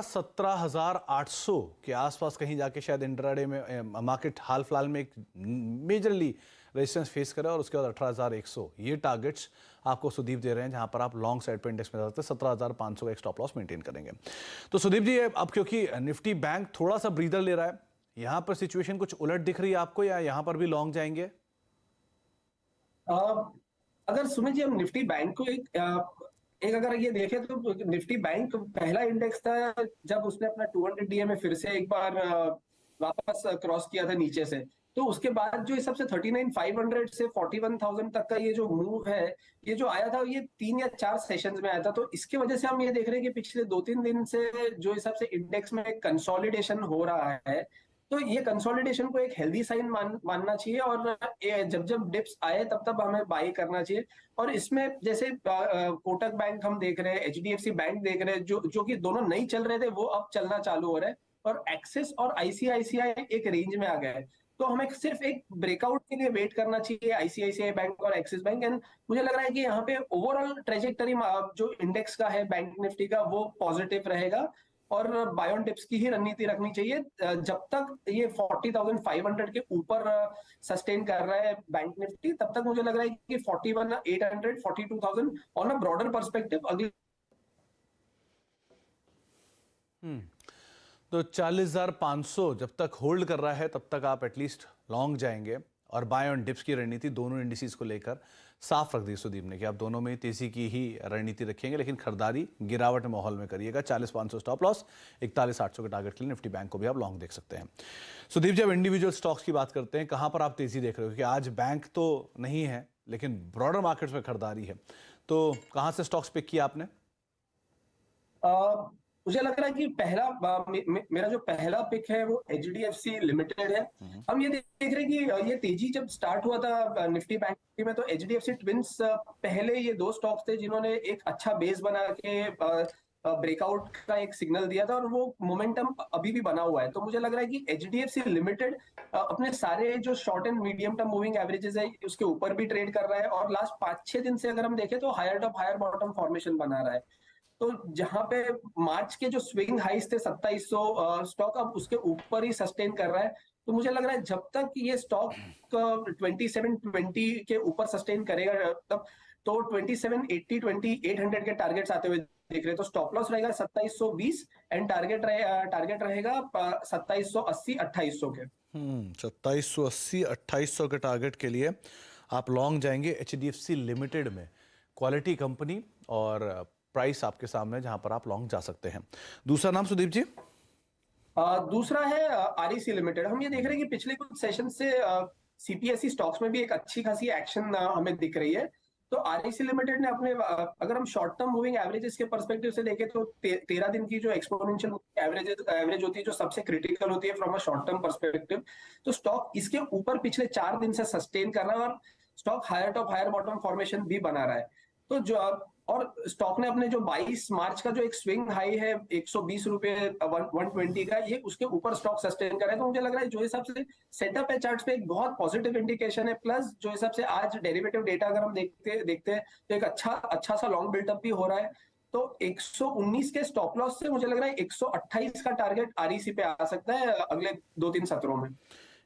17,800 के आसपास कहीं जाके शायद इंट्राडे में मार्केट हाल फिलहाल में एक मेजरली रेजिस्टेंस फेस करे और उसके बाद 18,100 ये टारगेट्स आपको सुदीप दे रहे हैं, जहां पर आप लॉन्ग साइड पे इंडेक्स में जाते हैं 17,500 का एक स्टॉप लॉस मेंटेन करेंगे। तो सुदीप जी, अब क्योंकि निफ्टी बैंक थोड़ा सा ब्रीदर ले रहा है, यहां पर सिचुएशन कुछ उलट दिख रही है आपको, या यहां पर भी लॉन्ग जाएंगे? अगर सुमित जी हम निफ्टी बैंक को एक अगर ये देखें तो निफ्टी बैंक पहला इंडेक्स था जब उसने अपना 200 डीए में फिर से एक बार वापस क्रॉस किया था नीचे से। तो उसके बाद जो सबसे 39,500 से 41,000 तक का ये जो मूव है, ये जो आया था, ये 3 या 4 सेशंस में आया था। तो इसकी वजह से हम ये देख रहे हैं कि पिछले 2-3 दिन से जो इस सबसे इंडेक्स में कंसोलिडेशन हो रहा है, तो ये कंसोलिडेशन को एक हेल्दी साइन मानना चाहिए और जब जब डिप्स आए तब तब हमें बाई करना चाहिए। और इसमें जैसे कोटक बैंक हम देख रहे हैं, एचडीएफसी बैंक देख रहे हैं, जो कि दोनों नहीं चल रहे थे वो अब चलना चालू हो रहा है, और एक्सिस और आईसीआईसीआई एक रेंज में आ गए हैं। तो हमें सिर्फ एक ब्रेकआउट के लिए वेट करना चाहिए आईसीआईसीआई बैंक और एक्सिस बैंक। एंड मुझे लग रहा है कि यहाँ पे ओवरऑल ट्रेजेक्टरी जो इंडेक्स का है बैंक निफ्टी का, वो पॉजिटिव रहेगा और बाय ऑन डिप्स की ही रणनीति रखनी चाहिए जब तक ये 40,500 के ऊपर सस्टेन कर रहा है बैंक निफ्टी। तब तक मुझे लग रहा है कि 41,800 42,000 ऑन अ ब्रॉडर पर्सपेक्टिव अगले तो 40,500 जब तक होल्ड कर रहा है तब तक आप एटलीस्ट लॉन्ग जाएंगे, और बाय ऑन डिप्स की रणनीति दोनों इंडिसेस को लेकर साफ रख दी सुदीप ने कि आप दोनों में तेजी की ही रणनीति रखेंगे, लेकिन खरीदारी गिरावट माहौल में करिएगा। 40,500 स्टॉप लॉस, 41,800 के टारगेट के लिए निफ्टी बैंक को भी आप लॉन्ग देख सकते हैं। सुदीप, जब इंडिविजुअल स्टॉक्स की बात करते हैं, कहां पर आप तेजी देख रहे हो? क्योंकि आज बैंक तो नहीं है लेकिन ब्रॉडर मार्केट्स में खरीदारी है, तो कहां से स्टॉक्स पिक किया आपने? मुझे लग रहा है कि मेरा जो पहला पिक है वो एचडीएफसी लिमिटेड है। हम ये देख रहे हैं कि ये तेजी जब स्टार्ट हुआ था निफ्टी बैंक में, तो एचडीएफसी ट्विंस पहले ये 2 स्टॉक्स थे जिन्होंने एक अच्छा बेस बना के ब्रेकआउट का एक सिग्नल दिया था, और वो मोमेंटम अभी भी बना हुआ है। तो मुझे लग रहा है कि एचडीएफसी लिमिटेड अपने सारे जो short and medium term moving averages है उसके ऊपर भी ट्रेड कर रहा है, और लास्ट 5-6 दिन से अगर हम देखें तो higher top higher bottom formation बना रहा है। तो जहां पे मार्च के जो स्विंग हाइस थे 2700, स्टॉक अब उसके ऊपर ही सस्टेन कर रहा है। तो मुझे लग रहा है जब तक ये स्टॉक 2720 के ऊपर सस्टेन करेगा तब तो 2780 2800 के टारगेट्स आते हुए देख रहे हैं। तो स्टॉप लॉस रहेगा 2720 एंड टारगेट रहेगा 2780 2800 के। 2780 2800 के टारगेट के लिए आप लॉन्ग जाएंगे एचडीएफसी लिमिटेड में। क्वालिटी कंपनी और प्राइस आपके सामने, जहां पर आप लॉन्ग जा सकते हैं। दूसरा नाम सुदीप जी? दूसरा है आरईसी लिमिटेड। हम ये देख रहे हैं कि पिछले कुछ सेशन से सीपीएसई स्टॉक्स में भी एक अच्छी खासी एक्शन हमें दिख रही है। तो आरईसी लिमिटेड ने अपने अगर हम शॉर्ट टर्म मूविंग एवरेजेस के पर्सपेक्टिव से देखें तो 13 दिन की जो एक्सपोनेंशियल एवरेज होती है, जो सबसे क्रिटिकल होती है from a short term perspective, तो स्टॉक इसके ऊपर पिछले 4 दिन से सस्टेन कर रहा है और stock higher top higher bottom formation भी बना रहा है। तो जो और स्टॉक ने अपने जो 22 मार्च का जो एक स्विंग हाई है 120 रुपए 120 का, ये उसके ऊपर स्टॉक सस्टेन कर रहा है। तो मुझे लग रहा है जो हिसाब से सेटअप है चार्ट्स पे एक बहुत पॉजिटिव इंडिकेशन है। प्लस जो हिसाब से आज डेरिवेटिव डेटा अगर हम देखते हैं तो एक अच्छा सा लॉन्ग बिल्डअप भी हो रहा है। तो 119 के स्टॉप लॉस से मुझे लग रहा है 128 का टारगेट आरईसी पे आ सकता है अगले 2-3 सत्रों में।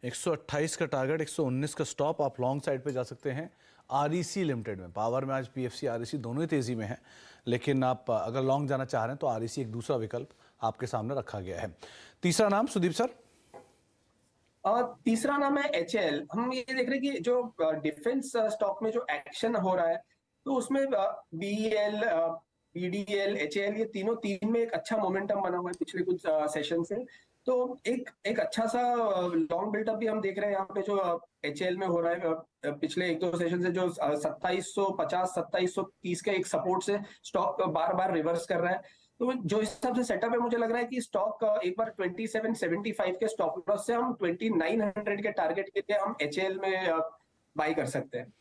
128 का टारगेट, 119 का स्टॉप, आप लॉन्ग साइड पे जा सकते हैं आरईसी लिमिटेड में। पावर में आज पीएफसी आरईसी दोनों ही तेजी में हैं, लेकिन आप अगर लॉन्ग जाना चाह रहे हैं तो आरईसी एक दूसरा विकल्प आपके सामने रखा गया है। तीसरा नाम सुदीप सर? तीसरा नाम है एचएएल। हम ये देख रहे हैं कि जो डिफेंस स्टॉक में जो एक्शन हो रहा है, तो उसमें बीईएल, बीडीएल, एचएएल, ये तीन में एक अच्छा मोमेंटम बना हुआ है पिछले कुछ सेशन से। तो एक अच्छा सा लॉन्ग बिल्डअप भी हम देख रहे हैं यहाँ पे जो एचएएल में हो रहा है। पिछले 1-2 सेशन से जो 2750 2730 के एक सपोर्ट से स्टॉक बार बार रिवर्स कर रहा है। तो जो हिसाब से सेटअप है, मुझे लग रहा है कि स्टॉक एक बार 2775 के स्टॉप लॉस से हम 2900 के टारगेट के लिए हम एचएएल में बाई कर सकते हैं।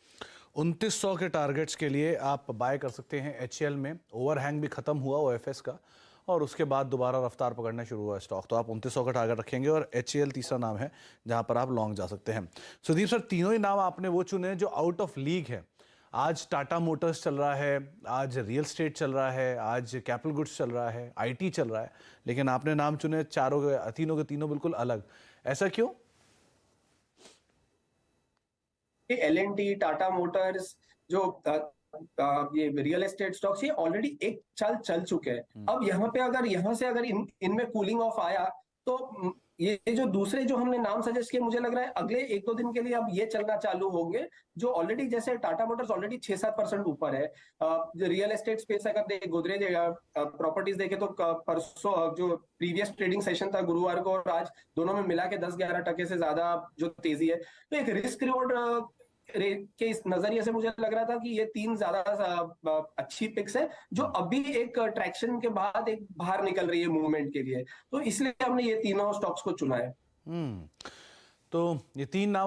2900 के टारगेट्स के लिए आप बाय कर सकते हैं एचएएल में। ओवरहैंग भी खत्म हुआ ओएफएस का, और उसके बाद दोबारा रफ्तार पकड़ना शुरू हुआ स्टॉक। तो आप 2900 का टारगेट रखेंगे, और एचएएल तीसरा नाम है जहां पर आप लॉन्ग जा सकते हैं। सुदीप सर, तीनों ही नाम आपने वो चुने जो आउट ऑफ लीग है। आज टाटा मोटर्स चल रहा है, आज रियल एस्टेट चल रहा है, आज कैपिटल गुड्स चल रहा है, आईटी चल रहा है, लेकिन आपने नाम चुने चारों के, तीनों के तीनों बिल्कुल अलग। ऐसा क्यों? L&T, टाटा मोटर्स, जो ये रियल एस्टेट स्टॉक्स, ये ऑलरेडी एक चाल चल चुके हैं। अब यहाँ पे अगर यहाँ से अगर इनमें कूलिंग ऑफ आया तो ये जो दूसरे जो हमने नाम सजेस्ट किए, मुझे लग रहा है अगले 1-2 दिन के लिए अब ये चलना चालू होंगे, जो ऑलरेडी, जैसे टाटा मोटर्स ऑलरेडी 6-7% ऊपर है। रियल एस्टेट स्पेस अगर देखे, गोदरेज प्रॉपर्टीज देखे तो परसों जो प्रीवियस ट्रेडिंग सेशन था गुरुवार को और आज, दोनों में मिला के 10-11% से ज्यादा जो तेजी है। तो एक रिस्क रिवॉर्ड के इस नजरिए से मुझे लग रहा था कि ये 3 ज्यादा अच्छी पिक्स है, जो अभी एक ट्रैक्शन के बाद एक बाहर निकल रही है मूवमेंट के लिए। तो इसलिए हमने ये तीनों स्टॉक्स को चुना है। तो ये तीन नाम